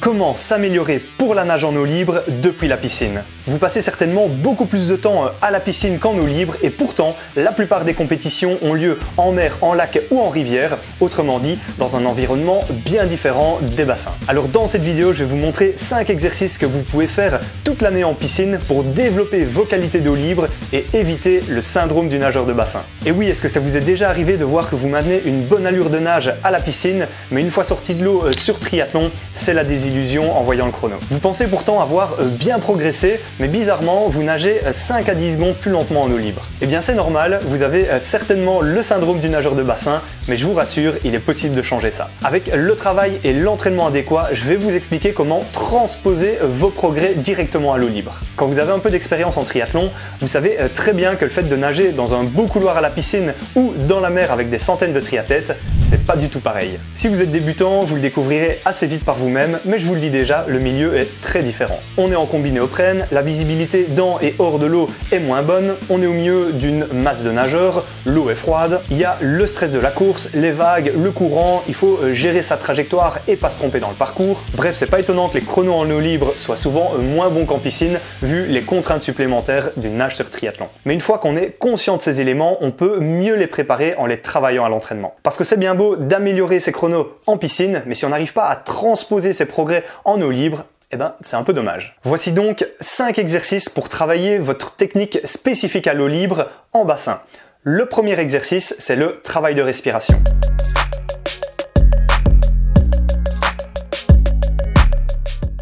Comment s'améliorer pour la nage en eau libre depuis la piscine? Vous passez certainement beaucoup plus de temps à la piscine qu'en eau libre et pourtant la plupart des compétitions ont lieu en mer, en lac ou en rivière, autrement dit dans un environnement bien différent des bassins. Alors dans cette vidéo, je vais vous montrer 5 exercices que vous pouvez faire toute l'année en piscine pour développer vos qualités d'eau libre et éviter le syndrome du nageur de bassin. Et oui, est-ce que ça vous est déjà arrivé de voir que vous maintenez une bonne allure de nage à la piscine, mais une fois sorti de l'eau sur triathlon, c'est la désillusion en voyant le chrono. Vous pensez pourtant avoir bien progressé, mais bizarrement, vous nagez 5 à 10 secondes plus lentement en eau libre. Eh bien c'est normal, vous avez certainement le syndrome du nageur de bassin, mais je vous rassure, il est possible de changer ça. Avec le travail et l'entraînement adéquat, je vais vous expliquer comment transposer vos progrès directement à l'eau libre. Quand vous avez un peu d'expérience en triathlon, vous savez très bien que le fait de nager dans un beau couloir à la piscine ou dans la mer avec des centaines de triathlètes, c'est pas du tout pareil. Si vous êtes débutant, vous le découvrirez assez vite par vous-même, mais je vous le dis déjà, le milieu est très différent. On est en combi-néoprène, la visibilité dans et hors de l'eau est moins bonne, on est au milieu d'une masse de nageurs, l'eau est froide, il y a le stress de la course, les vagues, le courant, il faut gérer sa trajectoire et pas se tromper dans le parcours. Bref, c'est pas étonnant que les chronos en eau libre soient souvent moins bons qu'en piscine, vu les contraintes supplémentaires du nage sur triathlon. Mais une fois qu'on est conscient de ces éléments, on peut mieux les préparer en les travaillant à l'entraînement. Parce que c'est bien beau d'améliorer ses chronos en piscine, mais si on n'arrive pas à transposer ses progrès en eau libre, eh ben, c'est un peu dommage. Voici donc 5 exercices pour travailler votre technique spécifique à l'eau libre en bassin. Le premier exercice, c'est le travail de respiration.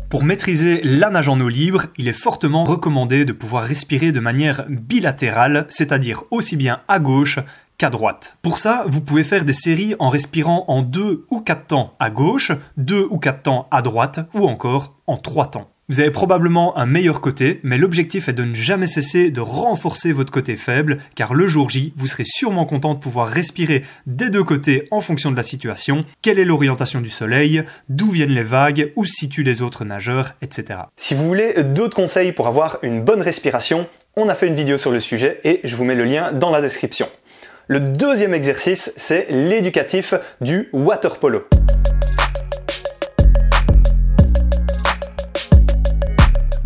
Pour maîtriser la nage en eau libre, il est fortement recommandé de pouvoir respirer de manière bilatérale, c'est-à-dire aussi bien à gauche qu'à droite. Pour ça, vous pouvez faire des séries en respirant en 2 ou 4 temps à gauche, 2 ou 4 temps à droite ou encore en 3 temps. Vous avez probablement un meilleur côté, mais l'objectif est de ne jamais cesser de renforcer votre côté faible, car le jour J, vous serez sûrement content de pouvoir respirer des deux côtés en fonction de la situation, quelle est l'orientation du soleil, d'où viennent les vagues, où se situent les autres nageurs, etc. Si vous voulez d'autres conseils pour avoir une bonne respiration, on a fait une vidéo sur le sujet et je vous mets le lien dans la description. Le deuxième exercice, c'est l'éducatif du water polo.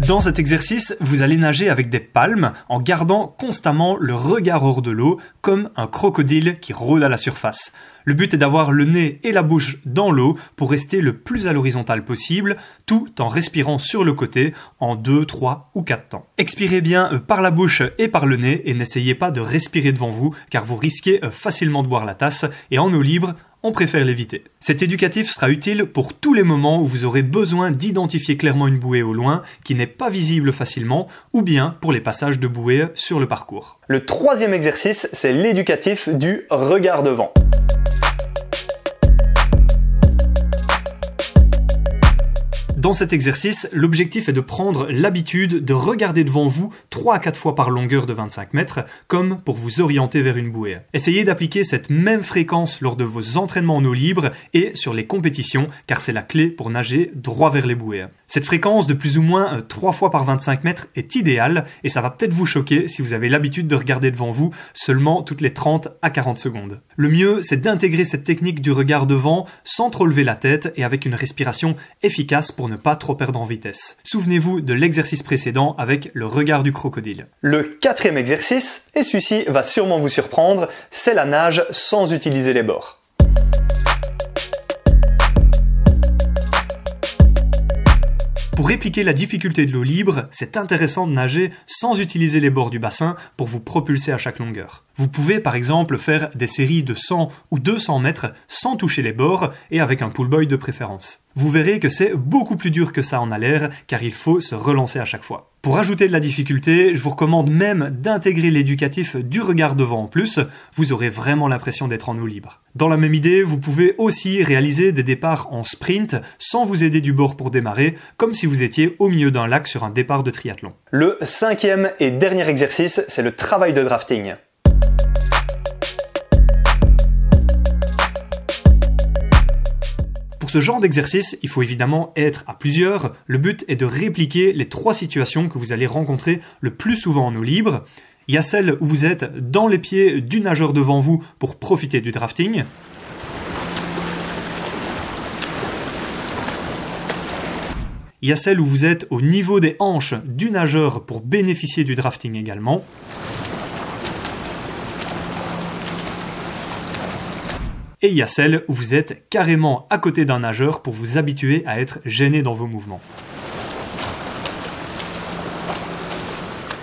Dans cet exercice, vous allez nager avec des palmes en gardant constamment le regard hors de l'eau comme un crocodile qui rôde à la surface. Le but est d'avoir le nez et la bouche dans l'eau pour rester le plus à l'horizontale possible, tout en respirant sur le côté en 2, 3 ou 4 temps. Expirez bien par la bouche et par le nez et n'essayez pas de respirer devant vous car vous risquez facilement de boire la tasse et en eau libre, on préfère l'éviter. Cet éducatif sera utile pour tous les moments où vous aurez besoin d'identifier clairement une bouée au loin qui n'est pas visible facilement ou bien pour les passages de bouée sur le parcours. Le troisième exercice, c'est l'éducatif du regard devant. Dans cet exercice, l'objectif est de prendre l'habitude de regarder devant vous 3 à 4 fois par longueur de 25 mètres, comme pour vous orienter vers une bouée. Essayez d'appliquer cette même fréquence lors de vos entraînements en eau libre et sur les compétitions, car c'est la clé pour nager droit vers les bouées. Cette fréquence de plus ou moins 3 fois par 25 mètres est idéale et ça va peut-être vous choquer si vous avez l'habitude de regarder devant vous seulement toutes les 30 à 40 secondes. Le mieux, c'est d'intégrer cette technique du regard devant sans trop lever la tête et avec une respiration efficace pour ne pas trop perdre en vitesse. Souvenez-vous de l'exercice précédent avec le regard du crocodile. Le quatrième exercice, et celui-ci va sûrement vous surprendre, c'est la nage sans utiliser les bords. Pour répliquer la difficulté de l'eau libre, c'est intéressant de nager sans utiliser les bords du bassin pour vous propulser à chaque longueur. Vous pouvez par exemple faire des séries de 100 ou 200 mètres sans toucher les bords et avec un pull buoy de préférence. Vous verrez que c'est beaucoup plus dur que ça en a l'air car il faut se relancer à chaque fois. Pour ajouter de la difficulté, je vous recommande même d'intégrer l'éducatif du regard devant en plus, vous aurez vraiment l'impression d'être en eau libre. Dans la même idée, vous pouvez aussi réaliser des départs en sprint sans vous aider du bord pour démarrer, comme si vous étiez au milieu d'un lac sur un départ de triathlon. Le cinquième et dernier exercice, c'est le travail de drafting. Pour ce genre d'exercice, il faut évidemment être à plusieurs. Le but est de répliquer les 3 situations que vous allez rencontrer le plus souvent en eau libre. Il y a celle où vous êtes dans les pieds du nageur devant vous pour profiter du drafting. Il y a celle où vous êtes au niveau des hanches du nageur pour bénéficier du drafting également. Et il y a celle où vous êtes carrément à côté d'un nageur pour vous habituer à être gêné dans vos mouvements.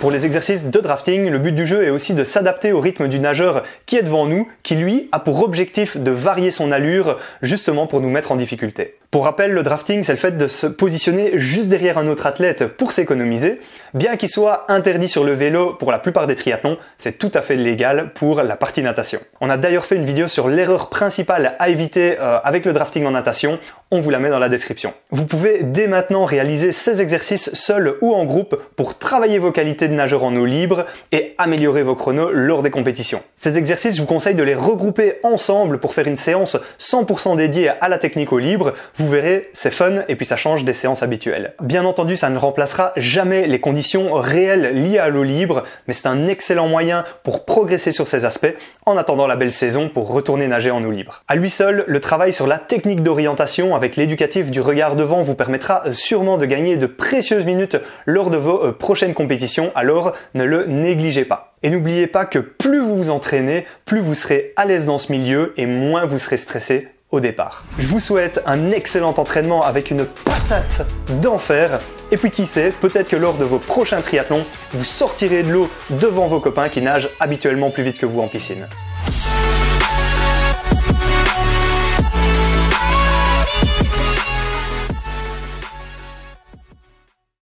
Pour les exercices de drafting, le but du jeu est aussi de s'adapter au rythme du nageur qui est devant nous, qui lui a pour objectif de varier son allure, justement pour nous mettre en difficulté. Pour rappel, le drafting, c'est le fait de se positionner juste derrière un autre athlète pour s'économiser. Bien qu'il soit interdit sur le vélo pour la plupart des triathlons, c'est tout à fait légal pour la partie natation. On a d'ailleurs fait une vidéo sur l'erreur principale à éviter avec le drafting en natation, on vous la met dans la description. Vous pouvez dès maintenant réaliser ces exercices seul ou en groupe pour travailler vos qualités de nageur en eau libre et améliorer vos chronos lors des compétitions. Ces exercices, je vous conseille de les regrouper ensemble pour faire une séance 100% dédiée à la technique eau libre. Vous verrez, c'est fun et puis ça change des séances habituelles. Bien entendu, ça ne remplacera jamais les conditions réelles liées à l'eau libre, mais c'est un excellent moyen pour progresser sur ces aspects en attendant la belle saison pour retourner nager en eau libre. À lui seul, le travail sur la technique d'orientation avec l'éducatif du regard devant vous permettra sûrement de gagner de précieuses minutes lors de vos prochaines compétitions, alors ne le négligez pas. Et n'oubliez pas que plus vous vous entraînez, plus vous serez à l'aise dans ce milieu et moins vous serez stressé au départ. Je vous souhaite un excellent entraînement avec une patate d'enfer. Et puis qui sait, peut-être que lors de vos prochains triathlons, vous sortirez de l'eau devant vos copains qui nagent habituellement plus vite que vous en piscine.